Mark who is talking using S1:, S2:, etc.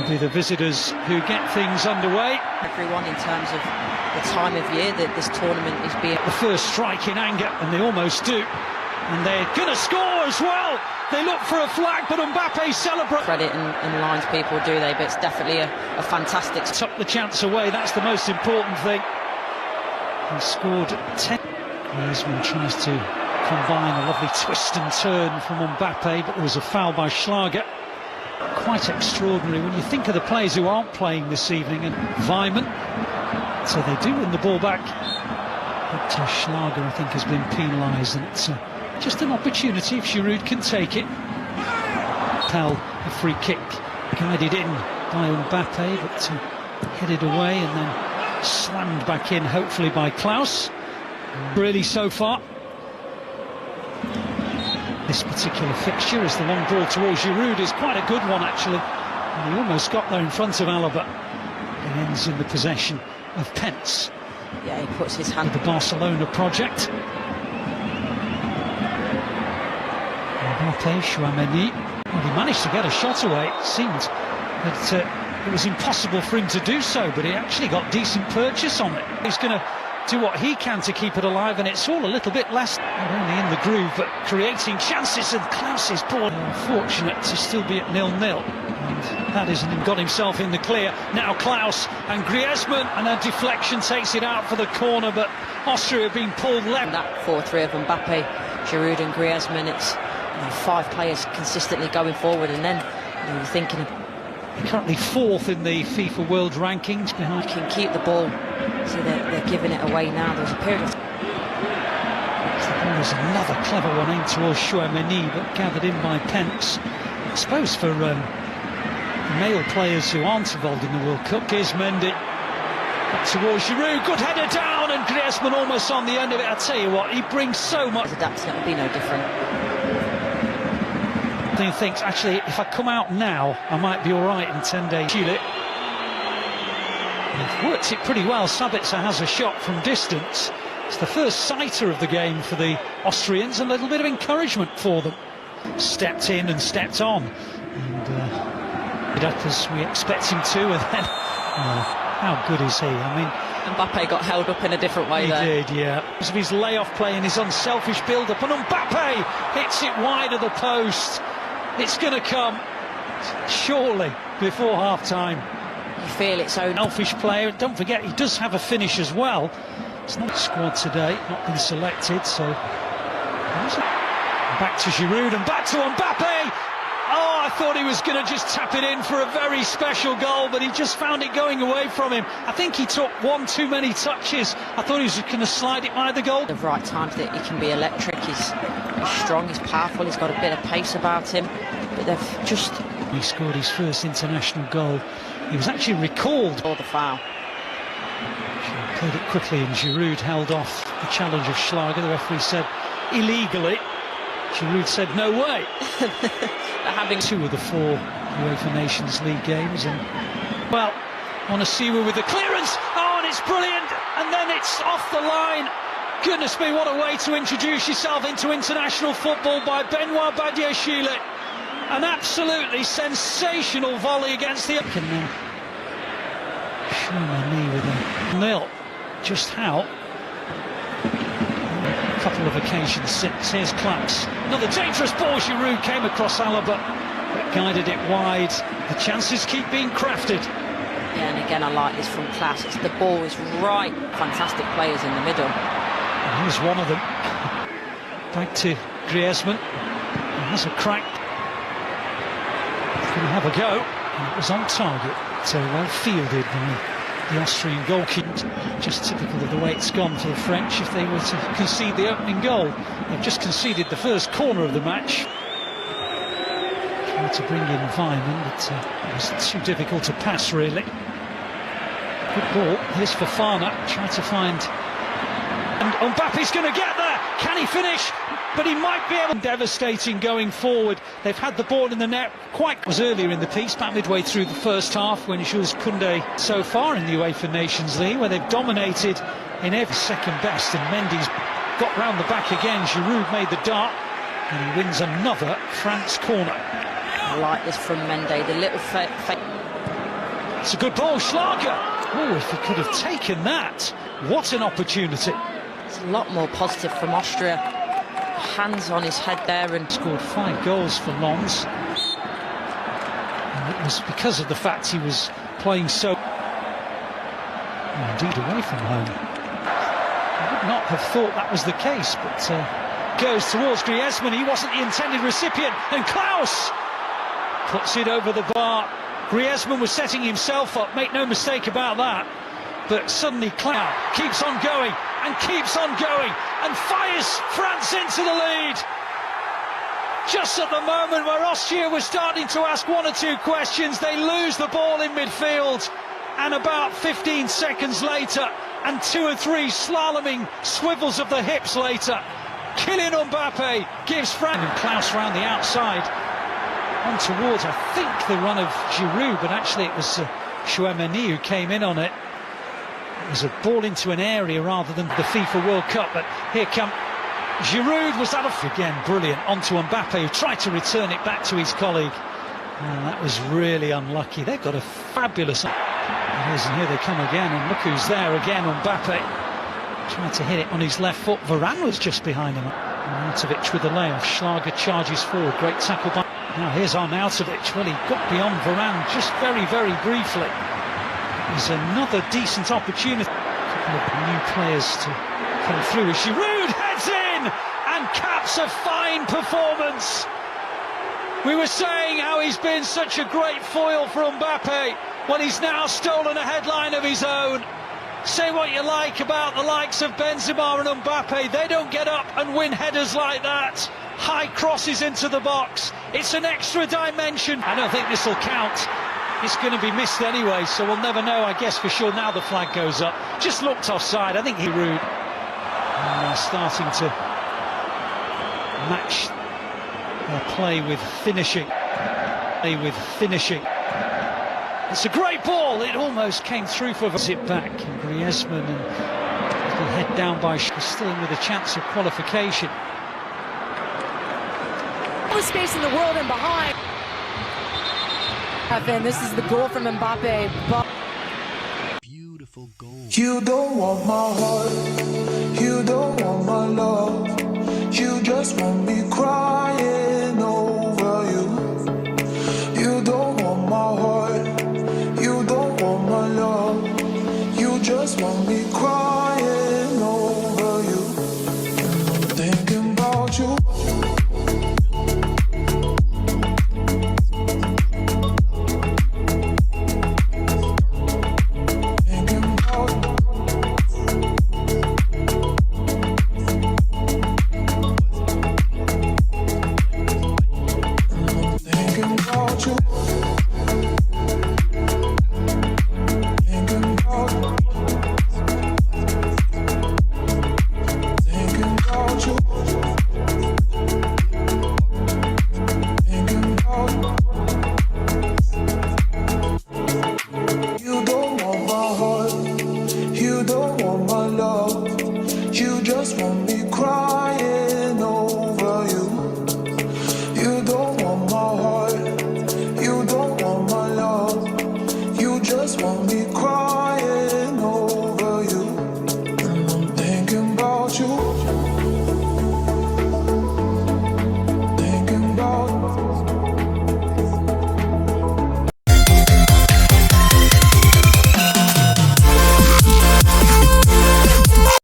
S1: It'll be the visitors who get things underway.
S2: Everyone, in terms of the time of year that this tournament is being...
S1: The first strike in anger, and they almost do. And they're going to score as well. They look for a flag, but Mbappe celebrates.
S2: Credit and lines people, do they? But it's definitely a fantastic...
S1: Took the chance away, that's the most important thing. He scored 10. Griezmann tries to combine a lovely twist and turn from Mbappe, but there was a foul by Schlager. Quite extraordinary when you think of the players who aren't playing this evening, and Weimann. So they do win the ball back. But Schlager, I think, has been penalised, and it's just an opportunity if Giroud can take it. Pell, a free kick, guided in by Mbappe, but headed away and then slammed back in, hopefully by Klaus. Really so far. This particular fixture is the long ball towards Giroud is quite a good one, actually. And he almost got there in front of Alaba. It ends in the possession of Pence.
S2: Yeah, he puts his hand...
S1: The Barcelona project. Mbappe, Chouameni. Well, he managed to get a shot away. It seemed that it was impossible for him to do so, but he actually got decent purchase on it. He's going to do what he can to keep it alive, and it's all a little bit less, not only in the groove, but creating chances, and Klaus's ball. Unfortunate to still be at 0-0, and that isn't got himself in the clear. Now Klaus and Griezmann, and a deflection takes it out for the corner, but Austria have been pulled left.
S2: That 4-3 of Mbappe, Giroud and Griezmann, it's 5 players consistently going forward, and then you're thinking of...
S1: They're currently 4th in the FIFA World Rankings behind.
S2: Can keep the ball, so they're giving it away now. There's a period of...
S1: There's another clever one aimed towards Chouameni, but gathered in by Pence. I suppose for male players who aren't involved in the World Cup, here's Mendy. Back towards Giroud, good header down, and Griezmann almost on the end of it. I tell you what, he brings so much.
S2: Adapting, it'll be no different.
S1: He thinks, actually, if I come out now, I might be all right in 10 days. They've worked it pretty well. Sabitzer has a shot from distance. It's the first sighter of the game for the Austrians, and a little bit of encouragement for them. Stepped in and stepped on, and did up as we expect him to, and then how good is he? I mean,
S2: Mbappe got held up in a different way there.
S1: He did, yeah. Because of his layoff play and his unselfish build-up, and Mbappe hits it wide of the post. It's going to come, surely, before half-time.
S2: You feel it's so...
S1: Selfish player, and don't forget, he does have a finish as well. It's not squad today, not been selected, so... Back to Giroud and back to Mbappe! Oh, I thought he was going to just tap it in for a very special goal, but he just found it going away from him. I think he took one too many touches. I thought he was going to slide it by the goal.
S2: The right times that he can be electric. He's strong, he's powerful, he's got a bit of pace about him, but they've just...
S1: He scored his first international goal. He was actually recalled.
S2: Or the foul.
S1: She played it quickly, and Giroud held off the challenge of Schlager. The referee said illegally. Giroud said no way.
S2: Having
S1: 2 of the 4 UEFA Nations League games, and well, Onisiwa with the clearance. Oh, and it's brilliant, and then it's off the line. Goodness me, what a way to introduce yourself into international football by Benoit Badiashile. An absolutely sensational volley against the... Chouameni with a nil. Just how? A couple of occasions since. Here's Klaus. Another dangerous ball. Giroud came across Alaba, but guided it wide. The chances keep being crafted.
S2: Yeah, and again, I like this from Klaus. The ball is right. Fantastic players in the middle.
S1: And here's one of them. Back to Griezmann. He has a crack. Going to have a go. And it was on target. So well fielded by the Austrian goalkeeper. Just typical of the way it's gone for the French if they were to concede the opening goal. They've just conceded the first corner of the match. Tried to bring in Weimann, but it was too difficult to pass, really. Good ball. Here's Fofana. Try to find... And Mbappe's going to get there. Can he finish? But he might be able... Devastating going forward. They've had the ball in the net quite... was earlier in the piece, about midway through the first half, when Jules Koundé so far in the UEFA Nations League, where they've dominated in every second best, and Mendy's got round the back again. Giroud made the dart, and he wins another France corner.
S2: I like this from Mendy, the little fake.
S1: It's a good ball, Schlager. Oh, if he could have taken that, what an opportunity.
S2: It's a lot more positive from Austria. Hands on his head there and
S1: scored 5 goals for Lens. And it was because of the fact he was playing so... indeed, away from home. I would not have thought that was the case, but goes towards Griezmann. He wasn't the intended recipient, and Klaus puts it over the bar. Griezmann was setting himself up, make no mistake about that. But suddenly Klaus keeps on going and keeps on going and fires France into the lead. Just at the moment where Austria was starting to ask 1 or 2 questions, they lose the ball in midfield. And about 15 seconds later, and 2 or 3 slaloming swivels of the hips later, Kylian Mbappe gives France and Klaus round the outside on towards, I think, the run of Giroud, but actually it was Chouameni who came in on it. It was a ball into an area rather than the FIFA World Cup, but here come Giroud. Was that again brilliant onto Mbappe, who tried to return it back to his colleague. And that was really unlucky. They've got a fabulous... And here they come again, and look who's there again. Mbappe tried to hit it on his left foot. Varane was just behind him. Arnautovic with the layoff. Schlager charges forward. Great tackle by... Now here's Arnautovic. Well, he got beyond Varane just very, very briefly. There's another decent opportunity. A couple of new players to come through. As Giroud heads in and caps a fine performance. We were saying how he's been such a great foil for Mbappe when he's now stolen a headline of his own. Say what you like about the likes of Benzema and Mbappe, they don't get up and win headers like that. High crosses into the box. It's an extra dimension. I don't think this will count. It's going to be missed anyway, so we'll never know, I guess, for sure. Now the flag goes up. Just looked offside. I think he rude. And starting to match their play with finishing. It's a great ball. It almost came through for it back. And Griezmann and little head down by still in with a chance of qualification.
S3: All the space in the world and behind. And this is the goal from Mbappe.
S4: Beautiful goal.
S5: You don't want my heart. You don't want my love. You just want me cry.